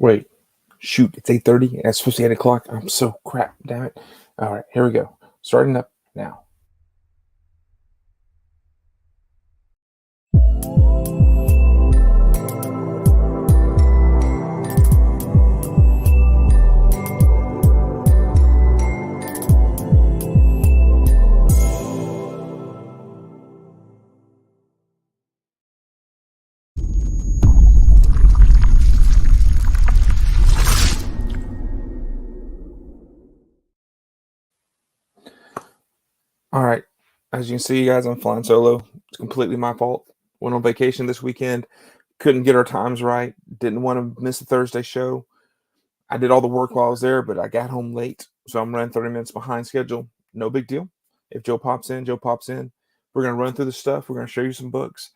Wait, shoot, it's 8:30 and it's supposed to be 8 o'clock. I'm so crap, damn it. All right, here we go. Starting up now. All right, as you can see, guys, I'm flying solo. It's completely my fault. Went on vacation this weekend. Couldn't get our times right. Didn't want to miss the Thursday show. I did all the work while I was there, but I got home late, so I'm running 30 minutes behind schedule. No big deal. If Joe pops in, Joe pops in. We're gonna run through the stuff. We're gonna show you some books.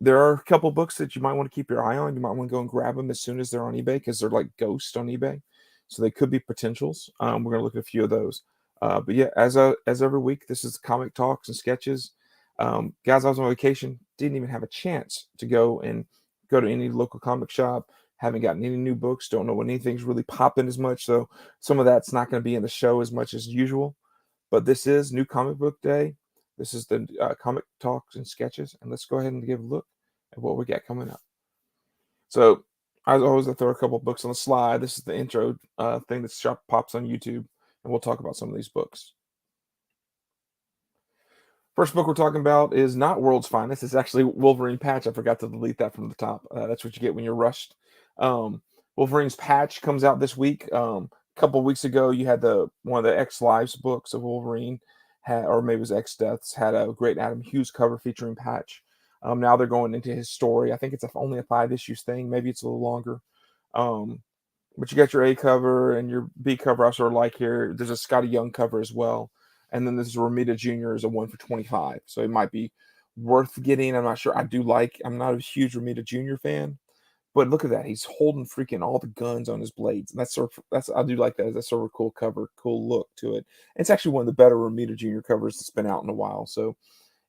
There are a couple books that you might want to keep your eye on. You might want to go and grab them as soon as they're on eBay because they're like ghosts on eBay, so they could be potentials. We're gonna look at a few of those. But yeah, as every week, this is comic talks and sketches. Guys, I was on vacation, didn't even have a chance to go to any local comic shop. Haven't gotten any new books. Don't know when anything's really popping as much. So some of that's not going to be in the show as much as usual. But this is New Comic Book Day. This is the comic talks and sketches, and let's go ahead and give a look at what we got coming up. So, as always, I throw a couple books on the slide. This is the intro thing that shop pops on YouTube, and we'll talk about some of these books. First book we're talking about is not World's Finest. It's actually Wolverine Patch. I forgot to delete that from the top. That's what you get when you're rushed. Um, Wolverine's Patch comes out this week. A couple weeks ago, you had the one of the X Lives books of Wolverine, or maybe it was X Deaths, had a great Adam Hughes cover featuring Patch. Now they're going into his story. I think it's only a 5 issues thing. Maybe it's a little longer. Um, but you got your A cover and your B cover. I sort of like here. There's a Scotty Young cover as well, and then this Romita Jr. is a 1 for 25, so it might be worth getting. I'm not sure. I'm not a huge Romita Jr. fan, but look at that. He's holding freaking all the guns on his blades. And I do like that. That's sort of a cool cover, cool look to it. It's actually one of the better Romita Jr. covers that's been out in a while, so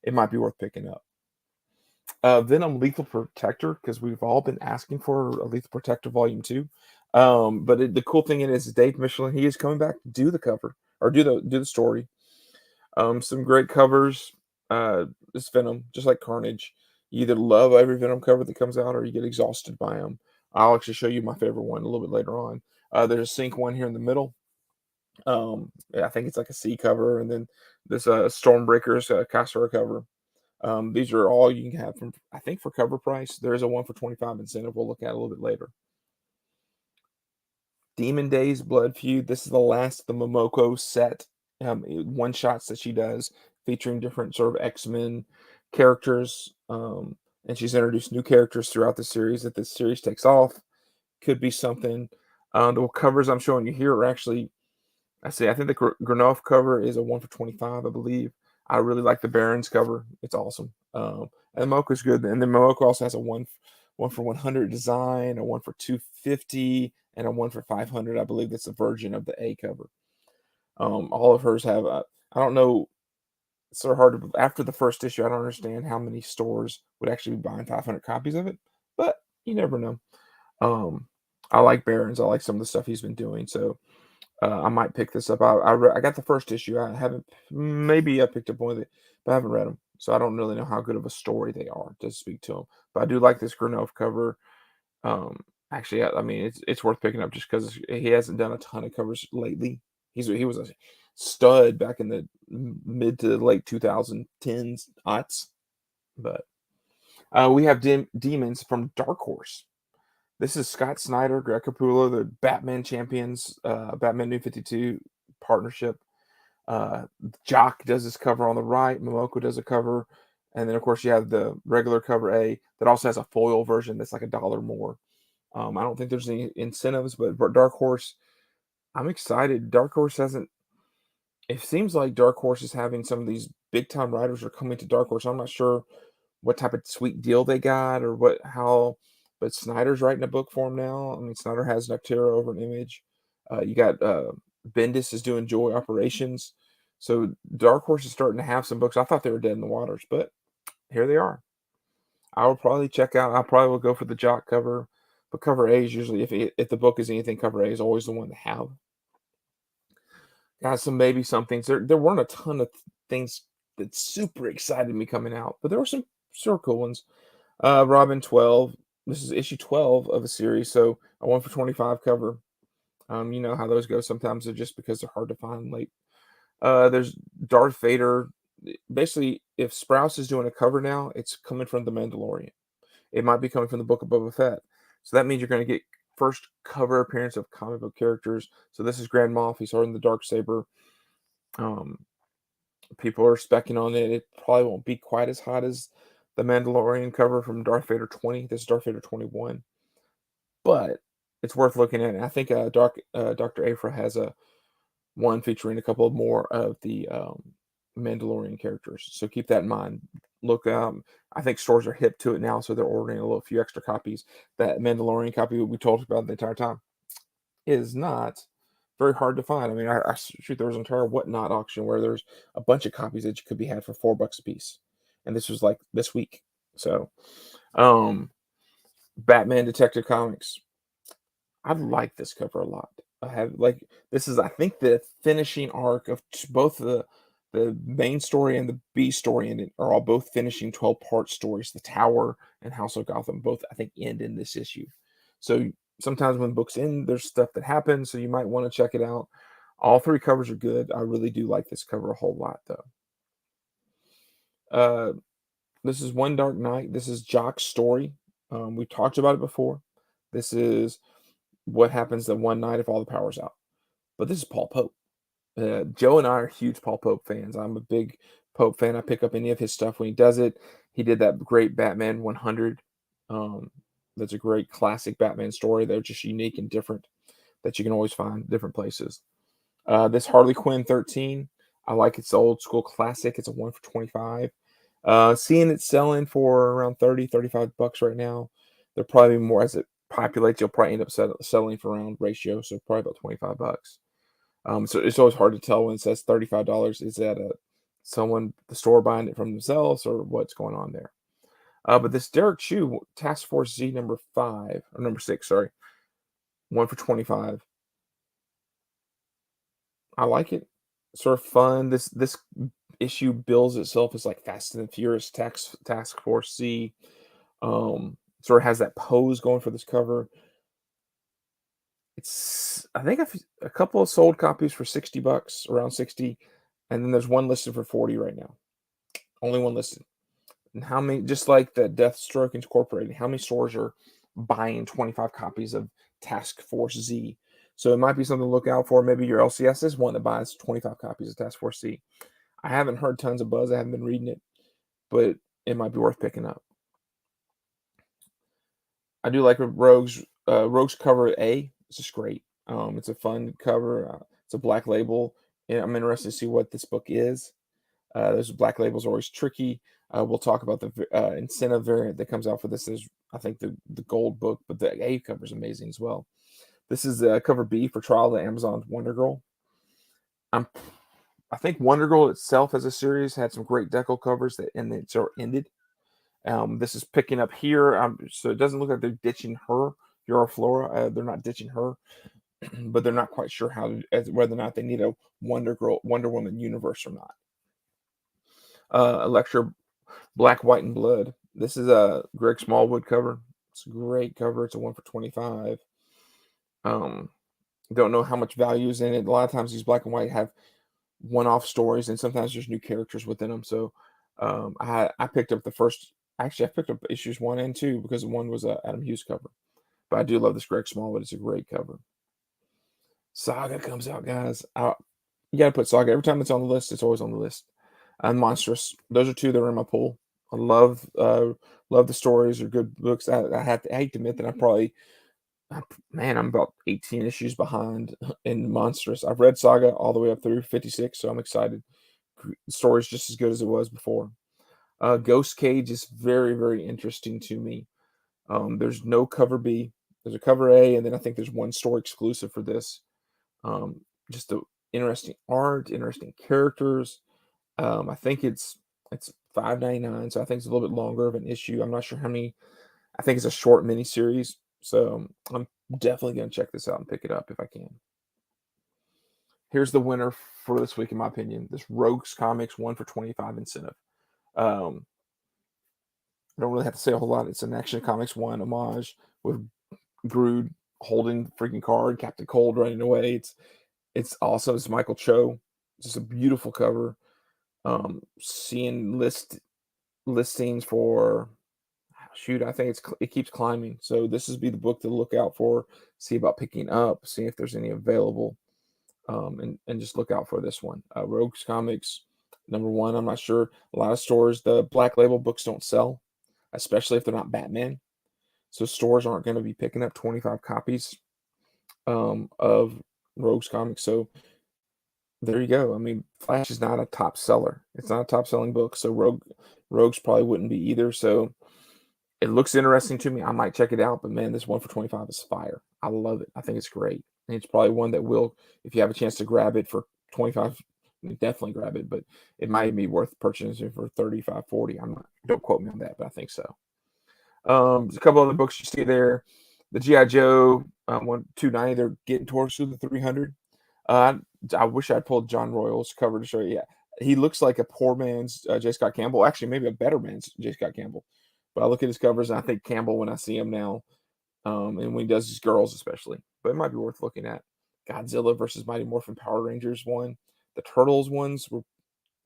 it might be worth picking up. Venom Lethal Protector, because we've all been asking for a Lethal Protector Volume 2. But the cool thing is Dave Michelin, he is coming back to do the cover or do the story. Some great covers. This Venom, just like Carnage. You either love every Venom cover that comes out or you get exhausted by them. I'll actually show you my favorite one a little bit later on. There's a Sync one here in the middle. Yeah, I think it's like a C cover, and then this Stormbreaker's Cassera cover. These are all you can have from, I think, for cover price. There is a 1 for 25 incentive we'll look at a little bit later. Demon Days Blood Feud. This is the last of the Momoko set one shots that she does featuring different sort of X-Men characters. And she's introduced new characters throughout the series. If this series takes off, could be something. The covers I'm showing you here are actually, I think the Granov cover is a 1 for 25, I believe. I really like the Baron's cover. It's awesome. And Momoko's good. And then Momoko also has a 1 for 100 design, a 1 for 250, and a 1 for 500. I believe that's a version of the A cover. All of hers have, I don't know, it's sort of hard to, after the first issue, I don't understand how many stores would actually be buying 500 copies of it, but you never know. I like Barron's. I like some of the stuff he's been doing, so I might pick this up. I got the first issue. I haven't, maybe I picked up one of it, but I haven't read them, so I don't really know how good of a story they are to speak to them. But I do like this Granov cover. Actually, I mean, it's worth picking up just because he hasn't done a ton of covers lately. He was a stud back in the mid to late 2010s aughts. But we have Demons from Dark Horse. This is Scott Snyder, Greg Capullo, the Batman Champions, Batman New 52 partnership. Jock does this cover on the right. Momoko does a cover. And then, of course, you have the regular cover A that also has a foil version that's like $1 more. I don't think there's any incentives, but Dark Horse, I'm excited. Dark Horse hasn't. It seems like Dark Horse is having some of these big time writers are coming to Dark Horse. I'm not sure what type of sweet deal they got or but Snyder's writing a book for him now. I mean, Snyder has Noctera over an Image. You got Bendis is doing Joy Operations. So Dark Horse is starting to have some books. I thought they were dead in the waters, but here they are. I will probably check out. I probably will go for the Jock cover. but cover A is usually if the book is anything, cover A is always the one to have. Got some things. There weren't a ton of things that super excited me coming out, but there were some sort of cool ones. Robin 12. This is issue 12 of a series, so a 1 for 25 cover. You know how those go. Sometimes they're just because they're hard to find late. There's Darth Vader. Basically, if Sprouse is doing a cover now, it's coming from The Mandalorian. It might be coming from the Book of Boba Fett. So that means you're going to get first cover appearance of comic book characters. So this is Grand Moff. He's holding the dark saber. Um, People are specking on it. It probably won't be quite as hot as the Mandalorian cover from Darth Vader 20. This is Darth Vader 21, but it's worth looking at. And I think Dr. Afra has a one featuring a couple more of the Mandalorian characters. So keep that in mind. Look, I think stores are hip to it now, so they're ordering a little few extra copies. That Mandalorian copy we talked about the entire time is not very hard to find. I mean, I shoot, there was an entire whatnot auction where there's a bunch of copies that you could be had for $4 a piece, and this was like this week. So, um, Batman Detective Comics. I like this cover a lot. I have like this is I think the finishing arc of both the main story and the B story in it are all both finishing 12-part stories. The Tower and House of Gotham both I think end in this issue. So sometimes when books end, there's stuff that happens, so you might want to check it out. All three covers are good. I really do like this cover a whole lot though. Uh, this is One Dark Night. This is Jock's story. We talked about it before. This is what happens the one night if all the power's out. But this is Paul Pope. Joe and I are huge Paul Pope fans. I'm a big Pope fan. I pick up any of his stuff when he does it. He did that great Batman 100. Um, that's a great classic Batman story. They're just unique and different that you can always find different places. This Harley Quinn 13. I like it's old school classic. It's a 1 for 25. Seeing it selling for around 30, $35 right now. There'll probably be more as it populates. You'll probably end up selling for around ratio, so probably about $25. So it's always hard to tell when it says $35. Is that someone the store buying it from themselves or what's going on there? But this Derek Chew Task Force Z number 5 or number 6, sorry, 1 for 25. I like it. Sort of fun. This issue bills itself as like Fast and Furious Task Force Z. Sort of has that pose going for this cover. It's I think a couple of sold copies for $60, around 60, and then there's one listed for 40 right now. Only one listed. And how many? Just like the Deathstroke Incorporated, how many stores are buying 25 copies of Task Force Z? So it might be something to look out for. Maybe your LCS is one that buys 25 copies of Task Force Z. I haven't heard tons of buzz. I haven't been reading it, but it might be worth picking up. I do like Rogue's cover A. It's just great. It's a fun cover. It's a black label, and I'm interested to see what this book is. Those black labels are always tricky. We'll talk about the incentive variant that comes out for this. Is I think the gold book, but the A cover is amazing as well. This is cover B for Trial of Amazon's Wonder Girl. I think Wonder Girl itself as a series had some great deco covers that and it sort of ended. This is picking up here, so it doesn't look like they're ditching her, Euroflora. They're not ditching her, but they're not quite sure whether or not they need a Wonder Woman universe or not. Elektra, Black, White, and Blood. This is a Greg Smallwood cover. It's a great cover. It's a 1 for 25. Um, don't know how much value is in it. A lot of times these black and white have one-off stories, and sometimes there's new characters within them. So I picked up the first. Actually, I picked up issues 1 and 2 because one was a Adam Hughes cover. But I do love this Greg Smallwood. It's a great cover. Saga comes out, guys. You got to put Saga every time it's on the list. It's always on the list. And Monstrous. Those are two that are in my pool. I love the stories. They're good books. I hate to admit that I'm about 18 issues behind in Monstrous. I've read Saga all the way up through 56, so I'm excited. The story's just as good as it was before. Ghost Cage is very, very interesting to me. There's no cover B. There's a cover A, and then I think there's one store exclusive for this. Just a interesting art, interesting characters. I think it's $5.99, so I think it's a little bit longer of an issue. I'm not sure how many. I think it's a short mini series. So I'm definitely going to check this out and pick it up if I can. Here's the winner for this week, in my opinion. This Rogues Comics 1 for 25 incentive. Um, I don't really have to say a whole lot. It's an Action Comics 1 homage with Groot holding the freaking card, Captain Cold running away. It's awesome. It's Michael Cho. It's just a beautiful cover. Seeing listings for shoot, I think it keeps climbing. So this is be the book to look out for. See about picking up. See if there's any available. And just look out for this one. Rogues Comics #1. I'm not sure. A lot of stores, the Black Label books don't sell, especially if they're not Batman. So stores aren't going to be picking up 25 copies of Rogues Comics. So there you go. I mean, Flash is not a top seller. It's not a top selling book. So Rogues probably wouldn't be either. So it looks interesting to me. I might check it out. But man, this 1 for 25 is fire. I love it. I think it's great. And it's probably one that will, if you have a chance to grab it for 25, definitely grab it. But it might be worth purchasing for 35, 40. I'm not, don't quote me on that, but I think so. There's a couple other books you see there. The G.I. Joe 290, they're getting towards to the 300. I wish I'd pulled John Royal's cover to show you. Yeah, he looks like a poor man's J. Scott Campbell. Actually, maybe a better man's J. Scott Campbell. But I look at his covers and I think Campbell when I see him now, and when he does his girls especially. But it might be worth looking at. Godzilla versus Mighty Morphin Power Rangers one. The Turtles ones were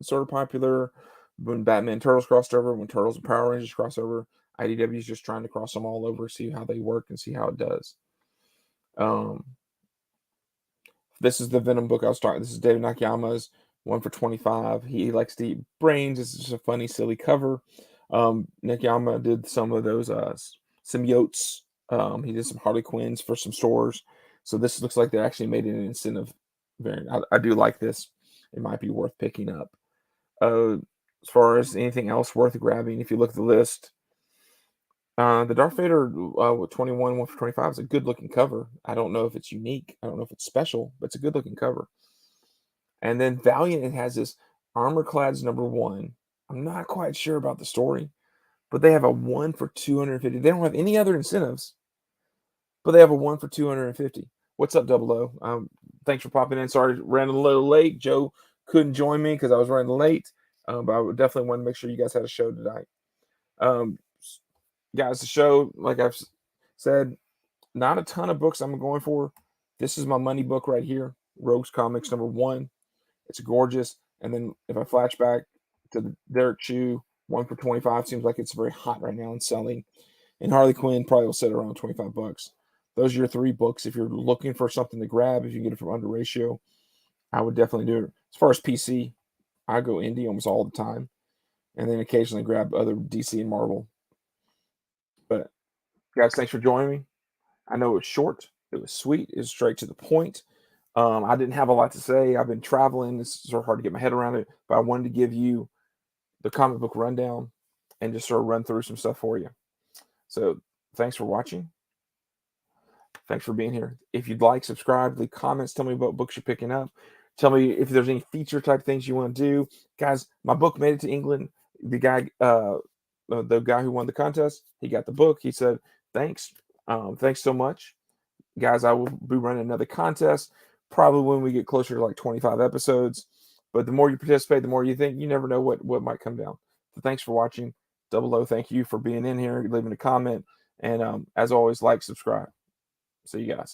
sort of popular when Batman and Turtles crossed over, when Turtles and Power Rangers crossed over. IDW is just trying to cross them all over, see how they work and see how it does. This is the Venom book I was talking. This is David Nakayama's 1 for 25. He likes to eat brains. It's just a funny, silly cover. Nakayama did some of those symbiotes. He did some Harley Quinns for some stores. So this looks like they actually made an incentive variant. I do like this. It might be worth picking up. As far as anything else worth grabbing, if you look at the list, the Darth Vader with 21, 1 for 25 is a good looking cover. I don't know if it's unique. I don't know if it's special, but it's a good looking cover. And then Valiant, it has this Armor Clads #1. I'm not quite sure about the story, but they have a 1 for 250. They don't have any other incentives, but they have a 1 for 250. What's up, Double O? Thanks for popping in. Sorry, ran a little late. Joe couldn't join me because I was running late, but I would definitely want to make sure you guys had a show tonight. Guys, the show, like I've said, not a ton of books I'm going for. This is my money book right here, Rogues Comics #1. It's gorgeous. And then if I flash back to the Derek Chew 1 for 25, seems like it's very hot right now and selling. And Harley Quinn probably will sit around 25 bucks. Those are your 3 books. If you're looking for something to grab, if you get it from Under Ratio, I would definitely do it. As far as PC, I go indie almost all the time, and then occasionally grab other DC and Marvel. But guys, thanks for joining me. I know it was short, it was sweet, it was straight to the point. I didn't have a lot to say. I've been traveling. It's sort of hard to get my head around it, but I wanted to give you the comic book rundown and just sort of run through some stuff for you. So thanks for watching. Thanks for being here. If you'd like, subscribe, leave comments, tell me what books you're picking up. Tell me if there's any feature type things you want to do. Guys, my book made it to England. The guy who won the contest, he got the book. He said, thanks. Thanks so much. Guys, I will be running another contest probably when we get closer to like 25 episodes. But the more you participate, the more you think. You never know what might come down. So thanks for watching. Double O, thank you for being in here, leaving a comment. And as always, like, subscribe. See you guys.